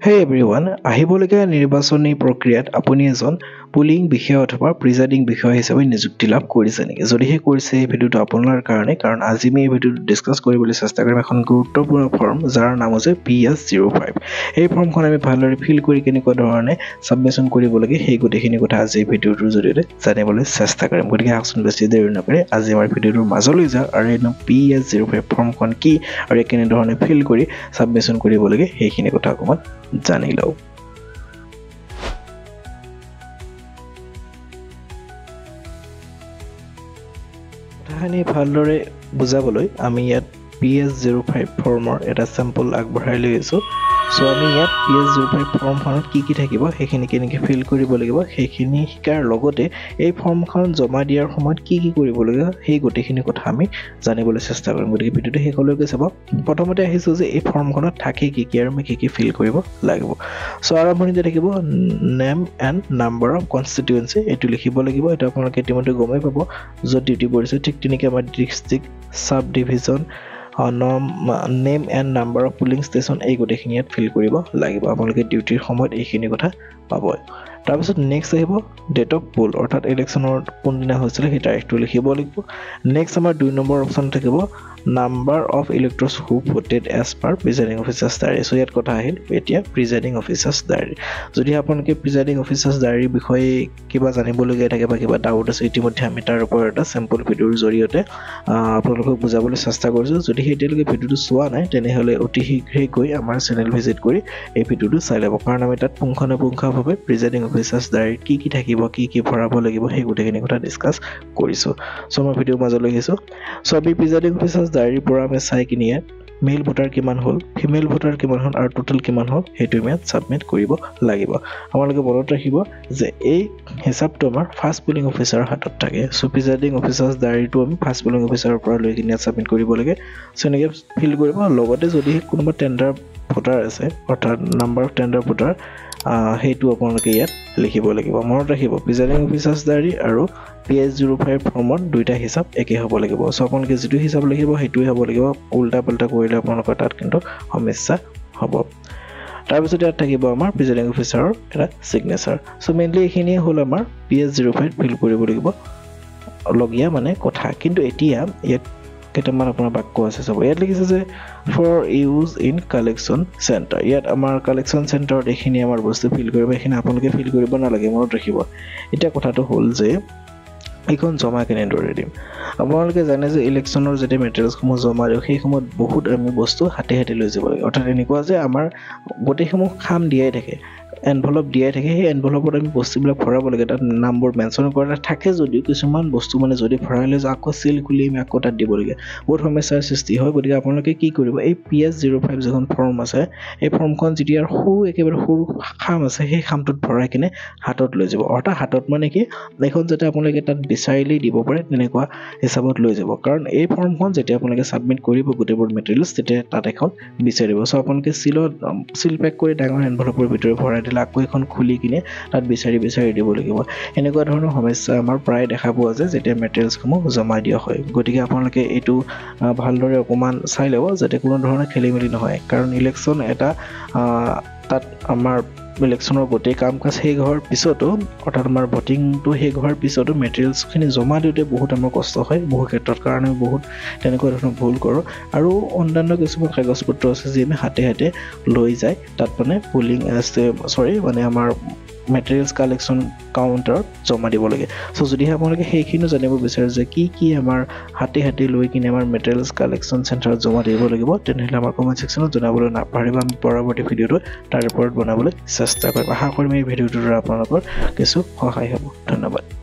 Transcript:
Hey everyone, আহিবলগীয়া নিৰ্বাচনী প্ৰক্ৰিয়াত আপুনি এজন পুলিং বিষয়া অথবা প্ৰিজাইডিং বিষয়া হিচাপে নিযুক্তি লাভ কৰিছে নেকি? যদিহে কৰিছে এই ভিডিঅ'টো আপোনাৰ কাৰণে, কাৰণ আজি আমি এই ভিডিঅ'টো ডিছকাছ কৰিবলৈ চেষ্টা কৰিম এখন গুৰুত্বপূৰ্ণ ফৰ্ম যাৰ নাম হৈছে PS05। এই ফৰ্মখন আমি ভালদৰে ফিল কৰি কেনেকুৱা ধৰণে সাবমিশন কৰিব লাগে সেই গোটেইখিনি কথা আজি এই ভিডিঅ'টোৰ জৰিয়তে জানিবলৈ চেষ্টা কৰিম। গতিকে আহকচোন বেছি দেৰি নকৰি আজি আমাৰ ভিডিঅ'টোৰ মাজলৈ যাওঁ আৰু এই PS05 ফৰ্মখন কি আৰু কেনেধৰণে ফিল কৰি সাবমিশন কৰিব লাগে সেইখিনি কথা অকণমান জানি লওঁ। কথাখিনি ভালদৰে বুজাবলৈ আমি ইয়াত PS05 ফৰ্মৰ এটা চেম্পল আগবঢ়াই লৈ আছোঁ। সো আমি ইয়াত PS05 ফৰ্মখনত কি থাকিব সেইখিনি কেনেকৈ ফিল কৰিব লাগিব সেইখিনি শিকাৰ লগতে এই ফৰ্মখন জমা দিয়াৰ সময়ত কি কৰিব লাগিব সেই গোটেইখিনি কথা আমি জানিবলৈ চেষ্টা কৰিম। গতিকে ভিডিঅ'টো শেষলৈকে চাব। প্ৰথমতে আহিছোঁ যে এই ফৰ্মখনত থাকে কি আৰু আমি কি ফিল কৰিব লাগিব। সো আৰম্ভণিতে থাকিব name and number of constituency, এইটো লিখিব লাগিব। এটা আপোনালোকে ইতিমধ্যে গমেই পাব য'ত ডিউটি পৰিছে। ঠিক তেনেকৈ আমাৰ district, sub division, name and number of polling station এই গোটেইখিনি ইয়াত ফিল কৰিব লাগিব। আপোনালোকে ডিউটিৰ সময়ত এইখিনি কথা পাব। তাৰপিছত নেক্সট আহিব ডেট অফ পোল, অৰ্থাৎ ইলেকশ্যনৰ কোনদিনা হৈছিলে সেই তাৰিখটো লিখিব লাগিব। নেক্সট আমাৰ 2 নম্বৰ অপশ্যন থাকিব number of electors who voted as per presiding officers diary. চ' ইয়াত কথা আহিল এতিয়া প্ৰিজাইডিং অফিচাৰ্ছ ডায়েৰী। যদি আপোনালোকে প্ৰিজাইডিং অফিচাৰ্ছ ডায়েৰীৰ বিষয়ে কিবা জানিবলগীয়া থাকে বা কিবা ডাউট আছে, ইতিমধ্যে আমি তাৰ ওপৰত এটা চেম্পল ভিডিঅ'ৰ জৰিয়তে আপোনালোকক বুজাবলৈ চেষ্টা কৰিছোঁ। যদি এতিয়ালৈকে ভিডিঅ'টো চোৱা নাই তেনেহ'লে অতি শীঘ্ৰেই গৈ আমাৰ চেনেল ভিজিট কৰি এই ভিডিঅ'টো চাই ল'ব, কাৰণ আমি তাত পুংখানুপুংখভাৱে প্ৰিজাইডিং অফিচাৰ্ছ ডায়েৰীত কি থাকিব, কি ভৰাব লাগিব সেই গোটেইখিনি কথা ডিছকাছ কৰিছোঁ। চ' মই ভিডিঅ'ৰ মাজলৈ আহিছোঁ। চ' আমি প্ৰিজাইডিং অফিচাৰ্ছ ডায়েৰীৰ পৰা আমি চাই কিনি ইয়াত মেল ভোটাৰ কিমান হ'ল, ফিমেল ভোটাৰ কিমান হ'ল আৰু টোটেল কিমান হ'ল সেইটো আমি ইয়াত ছাবমিট কৰিব লাগিব। আপোনালোকে মনত ৰাখিব যে এই হিচাপটো আমাৰ ফাৰ্ষ্ট পুলিং অফিচাৰৰ হাতত থাকে। চ' প্ৰিজাইডিং অফিচাৰ্ছ ডায়েৰীটো আমি ফাৰ্ষ্ট পুলিং অফিচাৰৰ পৰা লৈ কিনি ইয়াত ছাবমিট কৰিব লাগে। চ' এনেকৈ ফিল কৰিব। লগতে যদি কোনোবা টেণ্ডাৰ ভোটাৰ আছে, অৰ্থাৎ নাম্বাৰ অফ টেণ্ডাৰ ভোটাৰ, সেইটো আপোনালোকে ইয়াত লিখিব লাগিব। মনত ৰাখিব প্ৰিজাইডিং অফিচাৰ্ছ ডায়েৰী আৰু PS05 ফৰ্মত দুইটা হিচাপ একে হ'ব লাগিব। চ' আপোনালোকে যিটো হিচাপ লিখিব সেইটোৱে হ'ব লাগিব। উল্টা পাল্টা কৰিলে আপোনালোকৰ তাত কিন্তু সমস্যা হ'ব। তাৰপিছত ইয়াত থাকিব আমাৰ প্ৰিজাইডিং অফিচাৰৰ এটা ছিগনেচাৰ। চ' মেইনলি এইখিনিয়ে হ'ল আমাৰ PS05 ফিল কৰিব লাগিব লগীয়া কথা। কিন্তু এতিয়া ইয়াত কেইটামান আপোনাৰ বাক্য আছে চাব। ইয়াত লিখিছে যে for use in collection centre. ইয়াত আমাৰ কালেকশ্যন চেণ্টাৰত এইখিনি আমাৰ বস্তু ফিল কৰিব, এইখিনি আপোনালোকে ফিল কৰিব নালাগে, মনত ৰাখিব। এতিয়া কথাটো হ'ল যে এইখন জমা কেনেদৰে দিম। আপোনালোকে জানে যে ইলেকশ্যনৰ যেতিয়া মেটেৰিয়েলছসমূহ জমা দিওঁ সেই সময়ত বহুত আমি বস্তু হাতে লৈ যাব লাগে। অৰ্থাৎ এনেকুৱা যে আমাৰ গোটেইসমূহ খাম দিয়াই থাকে, এনভেলপ দিয়াই থাকে। সেই এনভেলপত আমি বস্তুবিলাক ভৰাব লাগে। তাত নামবোৰ মেনশ্যন কৰা থাকে যদিও কিছুমান বস্তু যদি ভৰাই লৈ যাওঁ আকৌ চিল খুলি আমি আকৌ তাত দিবলগীয়া বহুত সমস্যাৰ সৃষ্টি হয়। গতিকে আপোনালোকে কি কৰিব, এই PS05 যিখন ফৰ্ম আছে এই ফৰ্মখন যেতিয়া একেবাৰে সৰু খাম আছে সেই খামটোত ভৰাই কিনে হাতত লৈ যাব। অৰ্থাৎ হাতত কি এইখন যাতে আপোনালোকে তাত বিচাৰিলেই দিব পাৰে তেনেকুৱা হিচাপত লৈ যাব। কাৰণ এই ফৰ্মখন যেতিয়া আপোনালোকে ছাবমিট কৰিব গোটেইবোৰ মেটেৰিয়েলছ তেতিয়া তাত এখন বিচাৰিব। চ' আপোনালোকে চিল পেক কৰি ডাঙৰ এনভেলপৰ ভিতৰত ভৰাই দিলে আকৌ এখন খুলি কিনে তাত বিচাৰি দিব লাগিব। এনেকুৱা ধৰণৰ সমস্যা আমাৰ প্ৰায় দেখা পোৱা যায় যেতিয়া মেটেৰিয়েলছসমূহ জমা দিয়া হয়। গতিকে আপোনালোকে এইটো ভালদৰে অকণমান চাই ল'ব যাতে কোনো ধৰণৰ খেলিমেলি নহয়। কাৰণ ইলেকশ্যন এটা তাত আমাৰ ইলেকশ্যনৰ গোটেই কাম কাজ শেষ হোৱাৰ পিছতো, অৰ্থাৎ আমাৰ ভোটিংটো শেষ হোৱাৰ পিছতো মেটেৰিয়েলছখিনি জমা দিওঁতে বহুত আমাৰ কষ্ট হয় বহু ক্ষেত্ৰত। কাৰণে বহুত তেনেকুৱা ধৰণৰ ভুল কৰোঁ আৰু অন্যান্য কিছুমান কাগজ পত্ৰ আছে যি আমি হাতে লৈ যায় তাত পুলিং আমাৰ মেটেৰিয়েলছ কালেকশ্যন কাউণ্টাৰত জমা দিব লাগে। চ' যদিহে আপোনালোকে সেইখিনিও জানিব বিচাৰে যে কি আমাৰ হাতে লৈ কিনে আমাৰ মেটেৰিয়েলছ কালেকশ্যন চেণ্টাৰত জমা দিব লাগিব তেনেহ'লে আমাৰ কমেণ্ট ছেকশ্যনত জনাবলৈ নাপাহৰিব। আমি পৰৱৰ্তী ভিডিঅ'টো তাৰ ওপৰত বনাবলৈ চেষ্টা কৰিম। আশা কৰিম এই ভিডিঅ'টোৰ দ্বাৰা আপোনালোকৰ কিছু সহায় হ'ব। ধন্যবাদ।